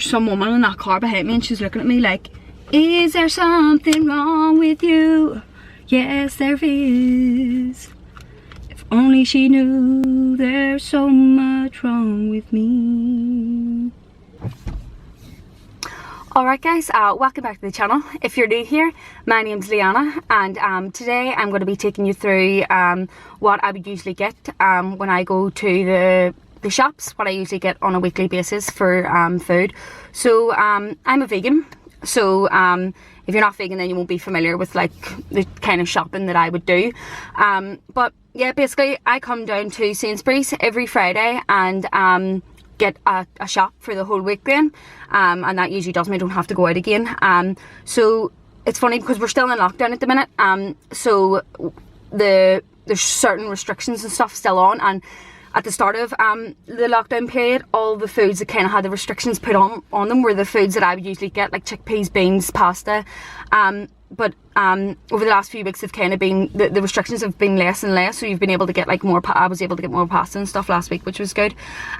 there's some woman in that car behind me and she's looking at me like, is there something wrong with you? Yes, there is. If only she knew there's so much wrong with me. Alright guys, welcome back to the channel. If you're new here, my name's Liana, and today I'm going to be taking you through what I would usually get when I go to the shops, what I usually get on a weekly basis for food. So I'm a vegan, so if you're not vegan then you won't be familiar with like the kind of shopping that I would do. But yeah, basically I come down to Sainsbury's every Friday and get a shop for the whole week then, and that usually does mean I don't have to go out again. So it's funny because we're still in lockdown at the minute, so there's certain restrictions and stuff still on, and at the start of the lockdown period, all the foods that kind of had the restrictions put on them were the foods that I would usually get, like chickpeas, beans, pasta. But over the last few weeks have kind of been, the restrictions have been less and less, so you've been able to get like more, I was able to get more pasta and stuff last week, which was good.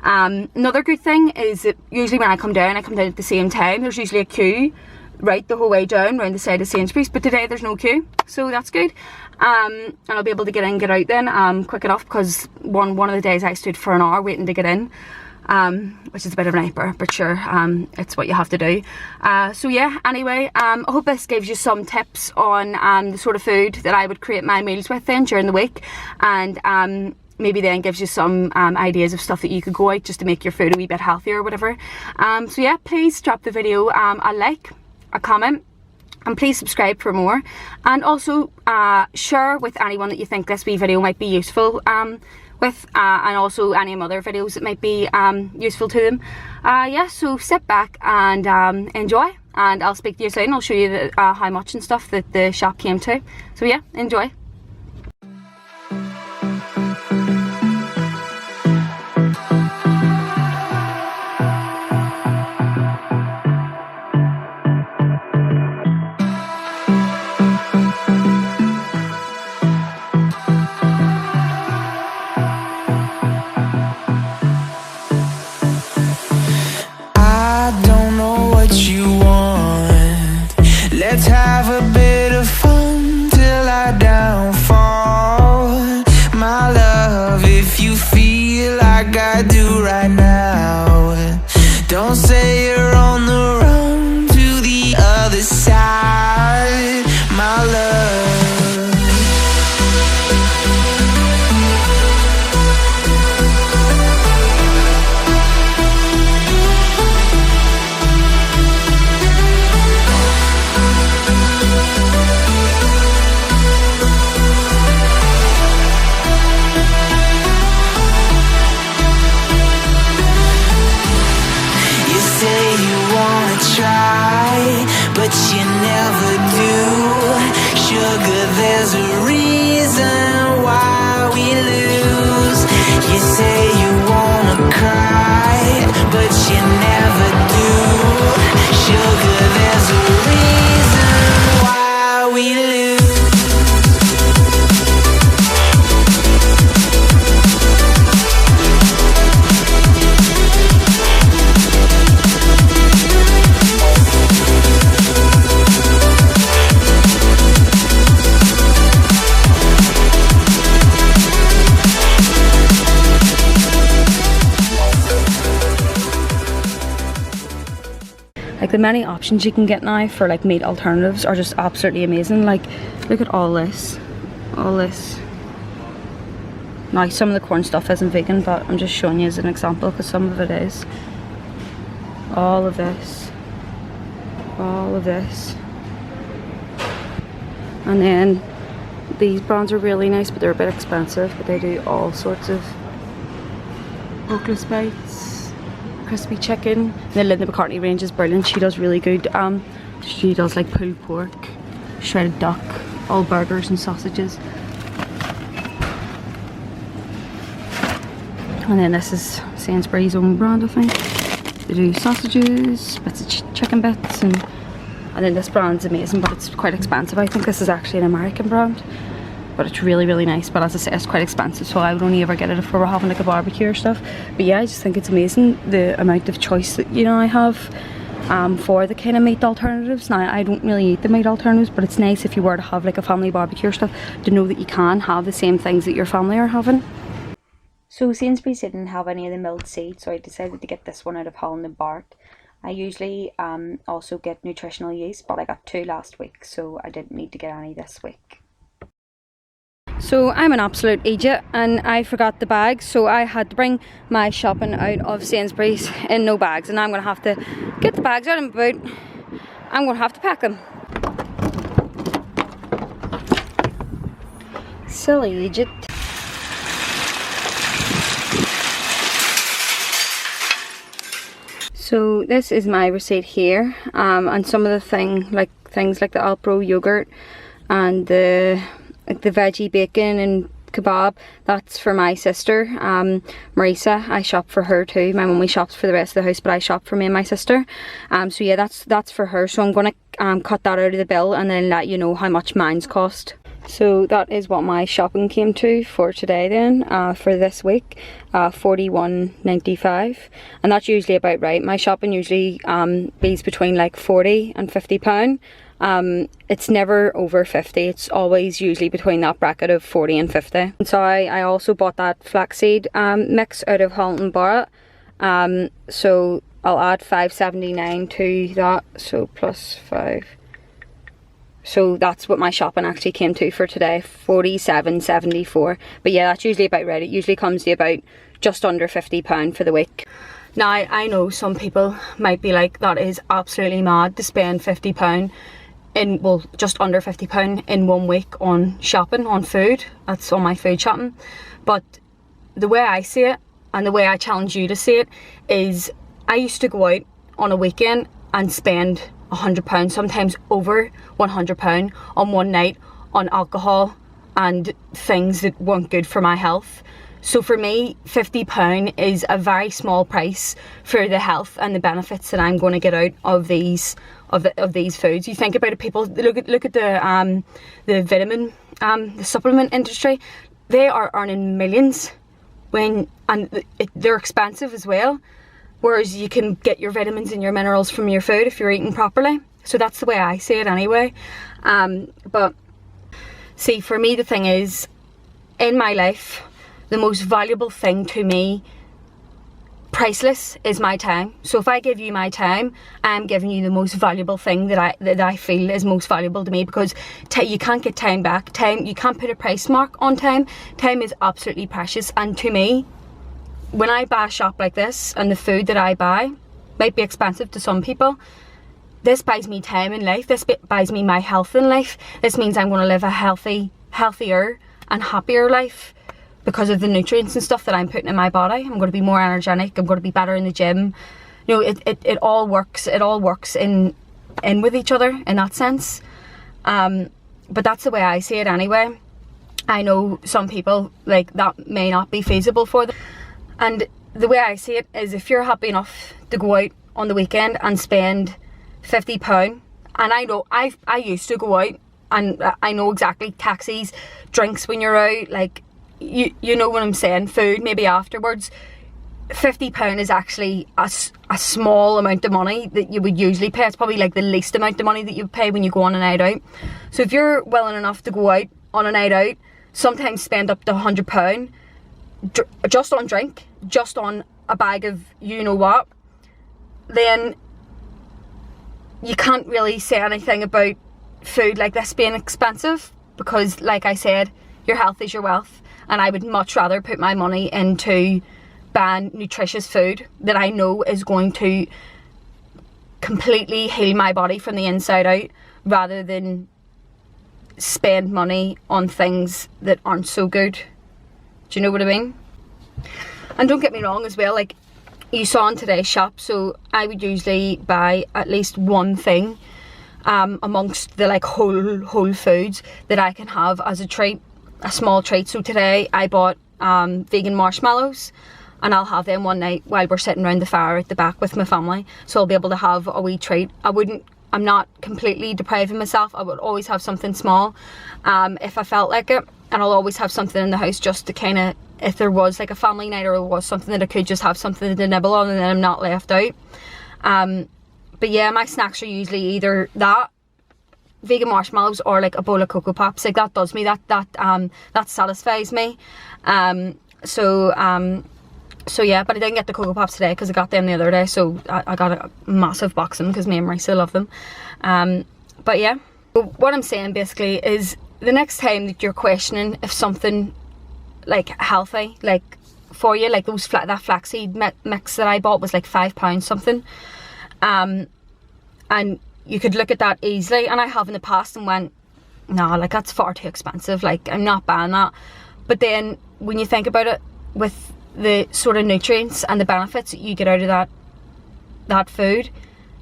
Another good thing is that usually when I come down at the same time. There's usually a queue right the whole way down around the side of Sainsbury's, but today there's no queue, so that's good. And I'll be able to get in and get out then quick enough, because one of the days I stood for an hour waiting to get in, which is a bit of a nightmare, but sure, it's what you have to do. So yeah, anyway, I hope this gives you some tips on the sort of food that I would create my meals with then during the week, and maybe then gives you some ideas of stuff that you could go out just to make your food a wee bit healthier or whatever. So yeah, please drop the video a like, a comment, and please subscribe for more, and also share with anyone that you think this wee video might be useful with, and also any other videos that might be useful to them. Yeah, so sit back and enjoy, and I'll speak to you soon. I'll show you how much and stuff that the shop came to. So yeah, enjoy. Let's have a bit of fun till I downfall. My love, if you feel like I do right now, don't say you're on the run to the other side, my love. But you never do. Sugar, there's a reason why we lose. You say you wanna cry, but you never do. Sugar, there's a reason why we lose. Like the many options you can get now for like meat alternatives are just absolutely amazing. Like look at all this. Now some of the corn stuff isn't vegan, but I'm just showing you as an example because some of it is. All of this. And then these brands are really nice, but they're a bit expensive, but they do all sorts of Oakless bites, crispy chicken. The Linda McCartney range is brilliant. She does really good. She does like pulled pork, shredded duck, all burgers and sausages. And then this is Sainsbury's own brand, I think. They do sausages, bits of chicken bits, and then this brand's amazing, but it's quite expensive. I think this is actually an American brand, but it's really, really nice. But as I say, it's quite expensive, so I would only ever get it if we were having like a barbecue or stuff. But yeah, I just think it's amazing the amount of choice that, you know, I have for the kind of meat alternatives. Now, I don't really eat the meat alternatives, but it's nice if you were to have like a family barbecue or stuff to know that you can have the same things that your family are having. So Sainsbury's didn't have any of the milled seeds, so I decided to get this one out of Holland and Barrett. I usually also get nutritional yeast, but I got 2 last week, so I didn't need to get any this week. So I'm an absolute idiot and I forgot the bags, so I had to bring my shopping out of Sainsbury's in no bags, and I'm going to have to get the bags out and about. I'm going to have to pack them. Silly idiot. So this is my receipt here, and some of the things like the Alpro yogurt and the veggie bacon and kebab, that's for my sister, Marisa. I shop for her too. My mummy shops for the rest of the house, but I shop for me and my sister. So yeah, that's for her. So I'm gonna cut that out of the bill and then let you know how much mine's cost. So that is what my shopping came to for today then, for this week, $41.95, and that's usually about right. My shopping usually is between like £40 and £50. It's never over 50, it's always usually between that bracket of 40 and 50. And so I also bought that flaxseed mix out of Holland and Barrett, so I'll add $5.79 to that, so plus 5. So that's what my shopping actually came to for today, $47.74. But yeah, that's usually about right. It usually comes to about just under £50 for the week. Now, I know some people might be like, that is absolutely mad to spend £50 in, well, just under £50 in 1 week on shopping, on food. That's on my food shopping. But the way I see it, and the way I challenge you to see it, is I used to go out on a weekend and spend £100, sometimes over £100 on one night on alcohol and things that weren't good for my health. So for me, £50 is a very small price for the health and the benefits that I'm going to get out of these foods. You think about it, people look at the vitamin the supplement industry. They are earning millions they're expensive as well. Whereas you can get your vitamins and your minerals from your food if you're eating properly. So that's the way I see it anyway. But see, for me, the thing is, in my life, the most valuable thing to me, priceless, is my time. So if I give you my time, I'm giving you the most valuable thing that I feel is most valuable to me, because you can't get time back. You can't put a price mark on time. Time is absolutely precious, and to me, when I buy a shop like this, and the food that I buy might be expensive to some people, this buys me time in life. This buys me my health in life. This means I'm going to live a healthier and happier life because of the nutrients and stuff that I'm putting in my body. I'm going to be more energetic. I'm going to be better in the gym. You know, it all works. It all works in with each other in that sense. But that's the way I see it anyway. I know some people, like, that may not be feasible for them. And the way I see it is, if you're happy enough to go out on the weekend and spend £50, and I know I used to go out, and I know exactly, taxis, drinks when you're out, like, you know what I'm saying, food maybe afterwards. £50 is actually a small amount of money that you would usually pay. It's probably like the least amount of money that you pay when you go on a night out. So if you're willing enough to go out on a night out, sometimes spend up to £100 just on drink, just on a bag of you know what, then you can't really say anything about food like this being expensive, because, like I said, your health is your wealth, and I would much rather put my money into buying nutritious food that I know is going to completely heal my body from the inside out, rather than spend money on things that aren't so good. Do you know what I mean? And don't get me wrong as well, like you saw in today's shop, so I would usually buy at least one thing amongst the like whole foods that I can have as a treat, a small treat. So today I bought vegan marshmallows, and I'll have them one night while we're sitting around the fire at the back with my family, so I'll be able to have a wee treat. I'm not completely depriving myself. I would always have something small if I felt like it. and I'll always have something in the house just to kind of, if there was like a family night or there was something that I could just have something to nibble on and then I'm not left out. But yeah, my snacks are usually either that, vegan marshmallows, or like a bowl of Cocoa Pops. Like that does me, that satisfies me. So yeah, but I didn't get the Cocoa Pops today because I got them the other day, so I got a massive box of them because me and Marisa love them. But yeah, what I'm saying basically is, the next time that you're questioning if something like healthy, like for you, like that flaxseed mix that I bought was like £5 something, and you could look at that easily, and I have in the past, and went, nah, like that's far too expensive, like I'm not buying that. But then when you think about it, with the sort of nutrients and the benefits that you get out of that food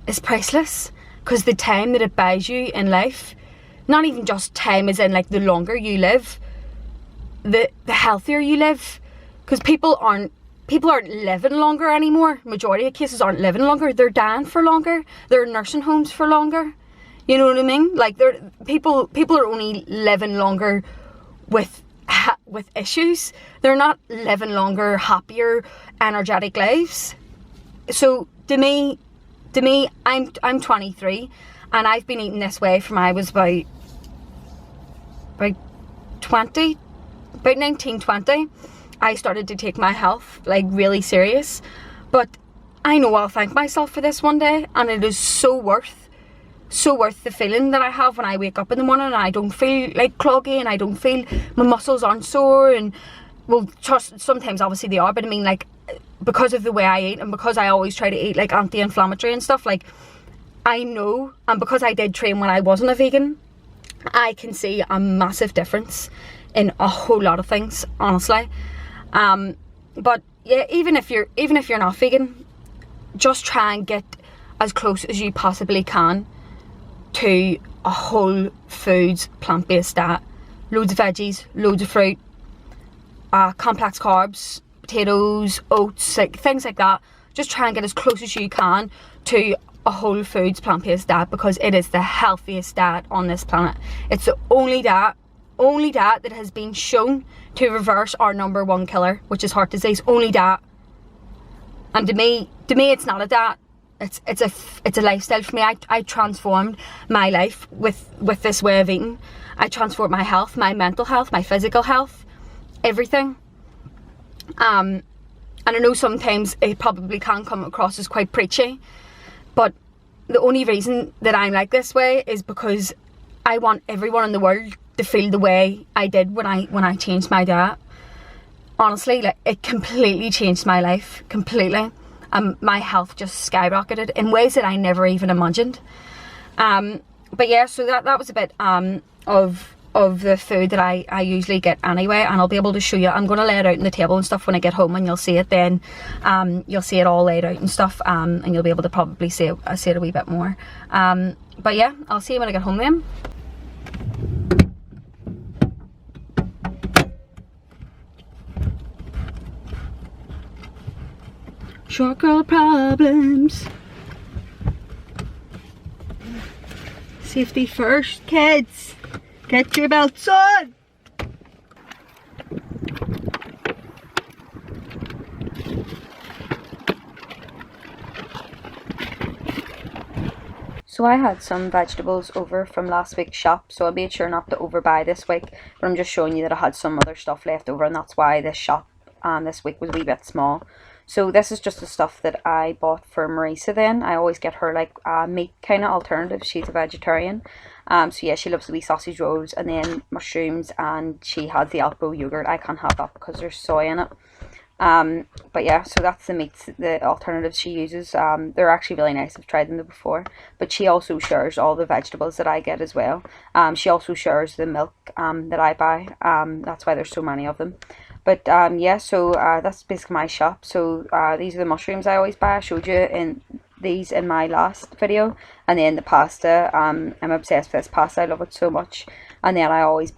is priceless, because the time that it buys you in life, not even just time as in like the longer you live, the healthier you live, because people aren't living longer anymore. Majority of cases aren't living longer, they're dying for longer, they're in nursing homes for longer, you know what I mean? Like people are only living longer with issues. They're not living longer, happier, energetic lives. So to me, I'm 23, and I've been eating this way from I was about 19, 20. I started to take my health like really serious, but I know I'll thank myself for this one day, and it is so worth the feeling that I have when I wake up in the morning and I don't feel like cloggy, and I don't feel my muscles aren't sore, and well, just sometimes obviously they are, but I mean, like, because of the way I eat, and because I always try to eat like anti-inflammatory and stuff, like I know, and because I did train when I wasn't a vegan, I can see a massive difference in a whole lot of things, honestly. But yeah, even if you're not vegan, just try and get as close as you possibly can to a whole foods plant-based diet. Loads of veggies, loads of fruit, complex carbs, potatoes, oats, like things like that. Just try and get as close as you can to a whole foods plant-based diet, because it is the healthiest diet on this planet. It's the only diet that has been shown to reverse our #1 killer, which is heart disease. Only diet. And to me it's not a diet, it's a lifestyle for me. I transformed my life with this way of eating. I transformed my health, my mental health, my physical health, everything. And I know sometimes it probably can come across as quite preachy, but the only reason that I'm like this way is because I want everyone in the world to feel the way I did when I changed my diet. Honestly, like, it completely changed my life, completely. My health just skyrocketed in ways that I never even imagined. But yeah, so that was a bit of the food that I usually get anyway, and I'll be able to show you. I'm going to lay it out on the table and stuff when I get home, and you'll see it then. You'll see it all laid out and stuff, and you'll be able to probably see it a wee bit more. But yeah, I'll see you when I get home then. Short girl problems. Safety first, kids. Get your belts on. So I had some vegetables over from last week's shop, so I made sure not to overbuy this week, but I'm just showing you that I had some other stuff left over, and that's why this shop this week was a wee bit small. So this is just the stuff that I bought for Marisa then. I always get her like meat kind of alternative. She's a vegetarian. So yeah, she loves the wee sausage rolls, and then mushrooms, and she has the Alpro yogurt. I can't have that because there's soy in it. But yeah, so that's the meats, the alternatives she uses. They're actually really nice. I've tried them before. But she also shares all the vegetables that I get as well. She also shares the milk that I buy. That's why there's so many of them. But yeah, so that's basically my shop. So these are the mushrooms I always buy. I showed you these in my last video. And then the pasta, I'm obsessed with this pasta. I love it so much. And then I always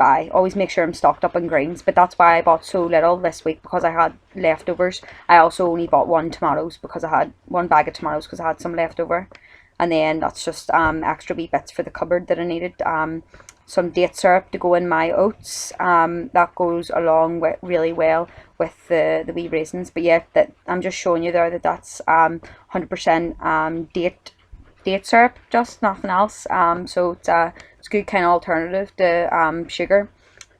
make sure I'm stocked up on greens. But that's why I bought so little this week, because I had leftovers. I also only bought one bag of tomatoes because I had some left over. And then that's just extra wee bits for the cupboard that I needed. some date syrup to go in my oats. That goes along with really well with the wee raisins. But yeah, that I'm just showing you there that that's 100% date syrup, just nothing else. So it's a good kind of alternative to sugar.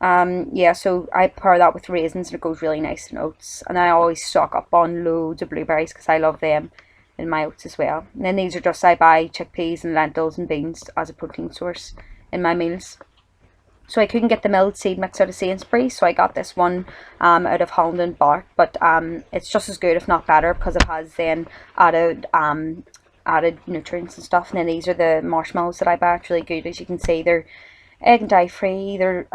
Yeah, so I pair that with raisins and it goes really nice in oats. And I always stock up on loads of blueberries because I love them in my oats as well. And then these are just, I buy chickpeas and lentils and beans as a protein source in my meals. So I couldn't get the milled seed mix out of Sainsbury's, so I got this one out of Holland and Bark. But it's just as good, if not better, because it has then added nutrients and stuff. And then these are the marshmallows that I buy. It's really good. As you can see, they're egg and dye free, they're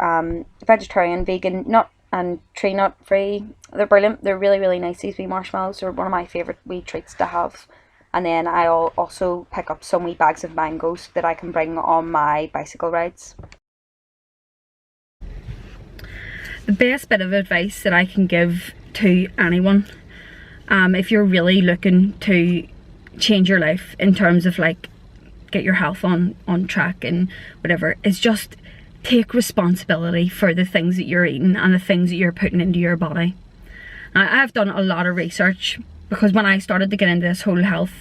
vegetarian, vegan, nut and tree nut free. They're brilliant. They're really, really nice. These wee marshmallows are one of my favourite wee treats to have. And then I'll also pick up some wee bags of mangoes that I can bring on my bicycle rides. The best bit of advice that I can give to anyone, if you're really looking to change your life in terms of like get your health on track and whatever, is just take responsibility for the things that you're eating and the things that you're putting into your body. Now, I've done a lot of research because when I started to get into this whole health,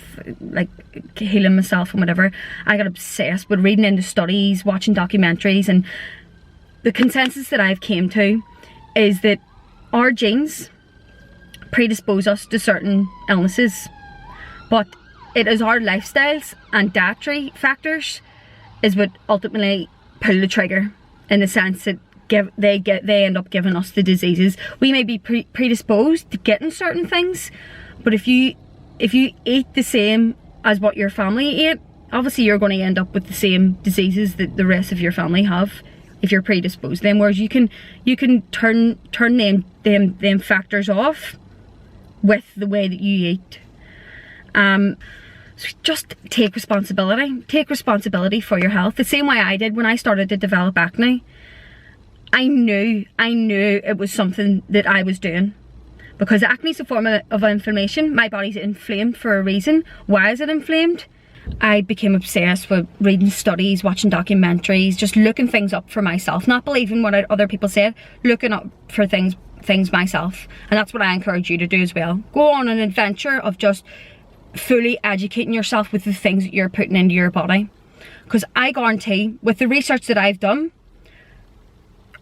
like healing myself and whatever, I got obsessed with reading into studies, watching documentaries, and the consensus that I've came to is that our genes predispose us to certain illnesses, but it is our lifestyles and dietary factors is what ultimately pull the trigger, in the sense that they end up giving us the diseases. We may be predisposed to getting certain things, but if you eat the same as what your family ate, obviously you're going to end up with the same diseases that the rest of your family have if you're predisposed. Then whereas you can turn them factors off with the way that you eat. So just take responsibility for your health, the same way I did when I started to develop acne. I knew it was something that I was doing, because acne is a form of inflammation. My body's inflamed for a reason. Why is it inflamed? I became obsessed with reading studies, watching documentaries, just looking things up for myself, not believing what other people said, looking up for things myself. And that's what I encourage you to do as well. Go on an adventure of just fully educating yourself with the things that you're putting into your body, because I guarantee, with the research that I've done,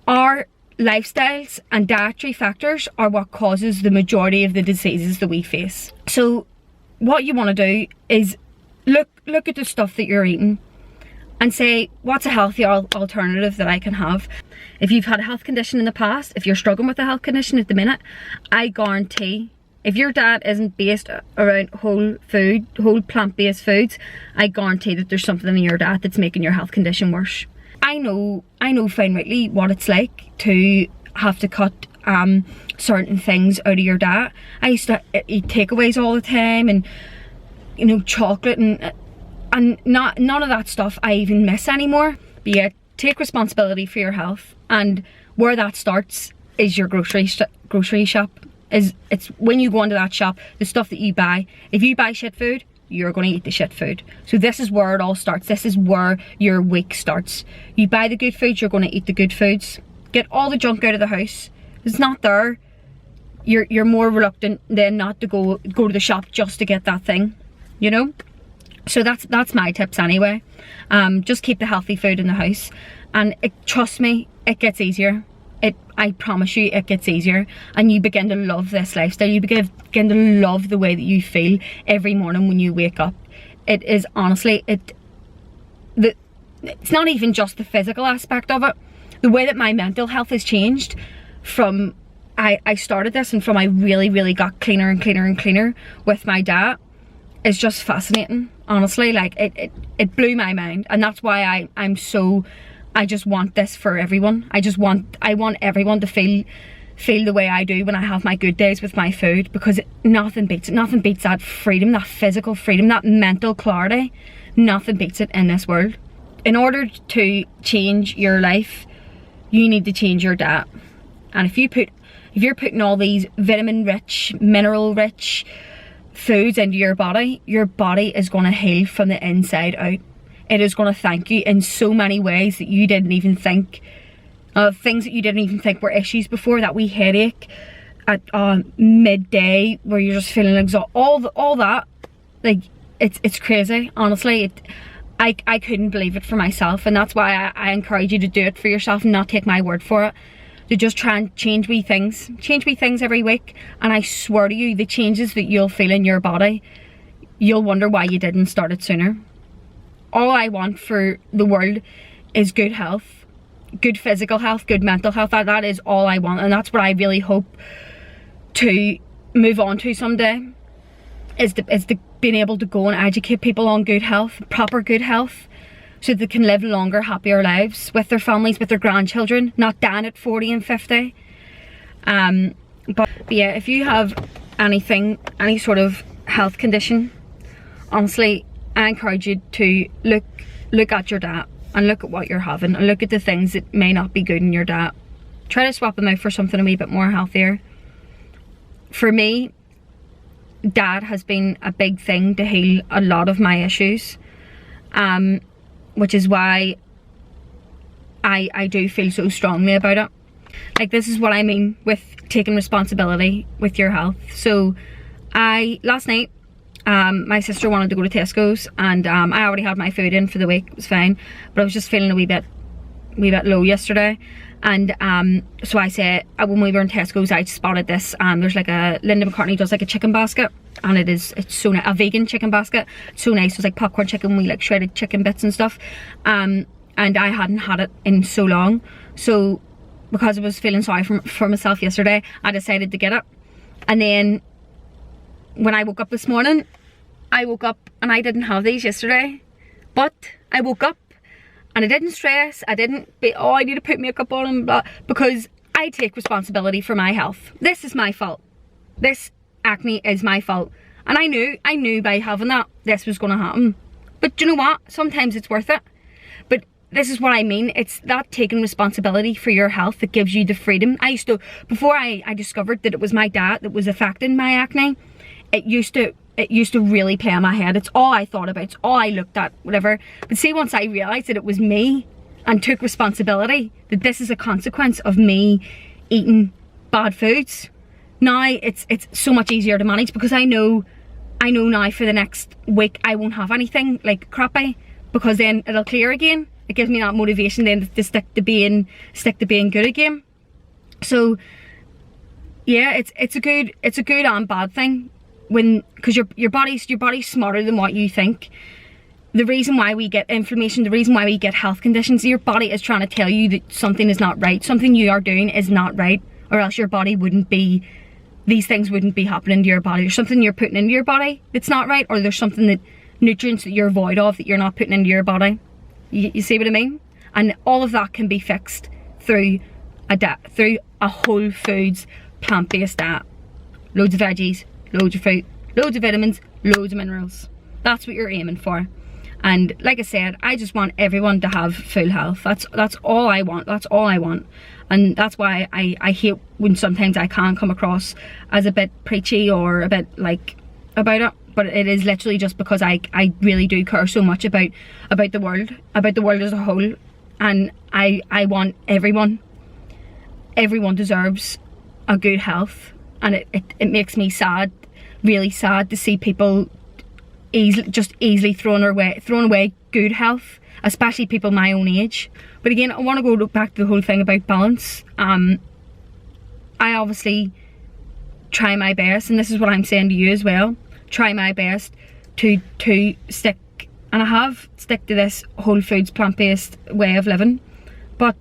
our lifestyles and dietary factors are what causes the majority of the diseases that we face. So what you want to do is look at the stuff that you're eating and say, what's a healthy alternative that I can have? If you've had a health condition in the past, if you're struggling with a health condition at the minute, I guarantee, if your diet isn't based around whole plant-based foods, I guarantee that there's something in your diet that's making your health condition worse. I know fine rightly what it's like to have to cut certain things out of your diet. I used to eat takeaways all the time, and you know, chocolate and none of that stuff I even miss anymore. But yeah, take responsibility for your health, and where that starts is your grocery shop. It's when you go into that shop, the stuff that you buy. If you buy shit food, you're going to eat the shit food. So this is where it all starts. This is where your week starts. You buy the good foods, you're going to eat the good foods. Get all the junk out of the house. If it's not there, you're more reluctant than not to go to the shop just to get that thing, you know. So that's my tips anyway. Just keep the healthy food in the house, and trust me, it gets easier. I promise you, it gets easier, and you begin to love this lifestyle. You begin to love the way that you feel every morning when you wake up. It is honestly, it's not even just the physical aspect of it. The way that my mental health has changed from I started this, and from I really got cleaner and cleaner with my diet, is just fascinating. Honestly, like it blew my mind, and that's why I just want this for everyone. I want everyone to feel the way I do when I have my good days with my food, because nothing beats it. Nothing beats that freedom, that physical freedom, that mental clarity. Nothing beats it in this world. In order to change your life, you need to change your diet. And if you're putting all these vitamin rich, mineral rich foods into your body is going to heal from the inside out. it is going to thank you in so many ways that you didn't even think of, things that you didn't even think were issues before. That wee headache at midday where you're just feeling exhausted, all that, like, it's crazy, honestly. I couldn't believe it for myself, and that's why I encourage you to do it for yourself and not take my word for it. To just try and change wee things every week, and I swear to you, the changes that you'll feel in your body, you'll wonder why you didn't start it sooner. All I want for the world is good health, good physical health, good mental health. That is all I want, and that's what I really hope to move on to someday, is the being able to go and educate people on good health, proper good health, so they can live longer, happier lives with their families, with their grandchildren, not dying at 40 and 50. But yeah, if you have anything, any sort of health condition, honestly, I encourage you to look at your diet and look at what you're having, and look at the things that may not be good in your diet. Try to swap them out for something a wee bit more healthier. For me, diet has been a big thing to heal a lot of my issues, which is why I do feel so strongly about it. Like, this is what I mean with taking responsibility with your health. So last night, my sister wanted to go to Tesco's, and I already had my food in for the week, it was fine, but I was just feeling a wee bit low yesterday. And so I said, when we were in Tesco's, I spotted this, there's like a, Linda McCartney does like a chicken basket, and it's so nice, a vegan chicken basket. It's so nice. It's like popcorn chicken, we like shredded chicken bits and stuff, and I hadn't had it in so long. So because I was feeling sorry for myself yesterday, I decided to get it. And then when I woke up this morning, I woke up and I didn't have these yesterday, but I woke up and I didn't stress. I didn't be, oh, I need to put makeup on and blah, because I take responsibility for my health. This is my fault. This acne is my fault. And I knew by having that, this was going to happen. But do you know what? Sometimes it's worth it. But this is what I mean. It's that taking responsibility for your health that gives you the freedom. I used to, before I discovered that it was my diet that was affecting my acne, it used to really play in my head. It's all I thought about, it's all I looked at, whatever. But see, once I realised that it was me and took responsibility, that this is a consequence of me eating bad foods, now it's so much easier to manage, because I know now for the next week I won't have anything like crappy, because then it'll clear again. It gives me that motivation then to stick to being good again. So yeah, it's a good and bad thing, because your body's smarter than what you think. The reason why we get inflammation, the reason why we get health conditions, your body is trying to tell you that something is not right, something you are doing is not right, or else your body wouldn't be, these things wouldn't be happening to your body. There's something you're putting into your body that's not right, or there's something that, nutrients that you're void of, that you're not putting into your body. You see what I mean? And all of that can be fixed through a whole foods, plant-based diet. Loads of veggies, loads of fruit, loads of vitamins, loads of minerals. That's what you're aiming for. And like I said, I just want everyone to have full health. That's all I want. That's all I want. And that's why I hate when sometimes I can come across as a bit preachy or a bit like about it. But it is literally just because I really do care so much about the world as a whole. And I want everyone deserves a good health. And it makes me sad, really sad, to see people easily throwing away good health, especially people my own age. But again, I want to go back to the whole thing about balance. I obviously try my best, and this is what I'm saying to you as well, try my best to stick, and I have stick to this whole foods, plant-based way of living. But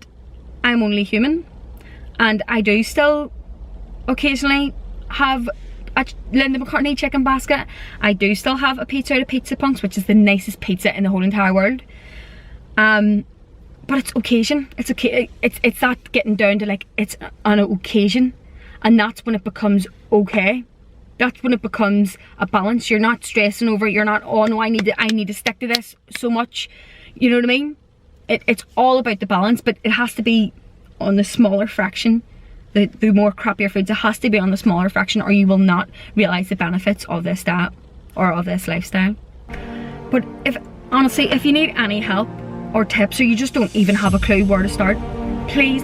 I'm only human, and I do still occasionally have a Linda McCartney chicken basket. I do still have a pizza out of Pizza Punks, which is the nicest pizza in the whole entire world. But it's occasion. It's okay. It's that getting down to like, it's on an occasion, and that's when it becomes okay. That's when it becomes a balance. You're not stressing over it. You're not, oh no, I need to stick to this so much. You know what I mean? It's all about the balance, but it has to be on the smaller fraction. The more crappier foods, it has to be on the smaller fraction, or you will not realise the benefits of this diet or of this lifestyle. But if honestly, if you need any help or tips, or you just don't even have a clue where to start, please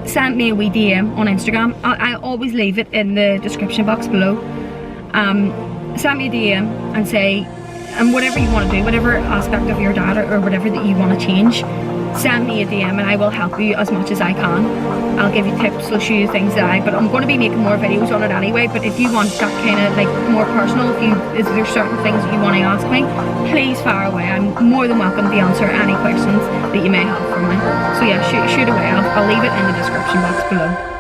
send me a wee DM on Instagram. I always leave it in the description box below. Send me a DM and say, and whatever you want to do, whatever aspect of your data or whatever that you want to change, send me a DM and I will help you as much as I can. I'll give you tips, I'll show you things but I'm going to be making more videos on it anyway. But if you want that kind of like more personal, if there's certain things that you want to ask me, please fire away. I'm more than welcome to answer any questions that you may have for me. So yeah, shoot away. I'll leave it in the description box below.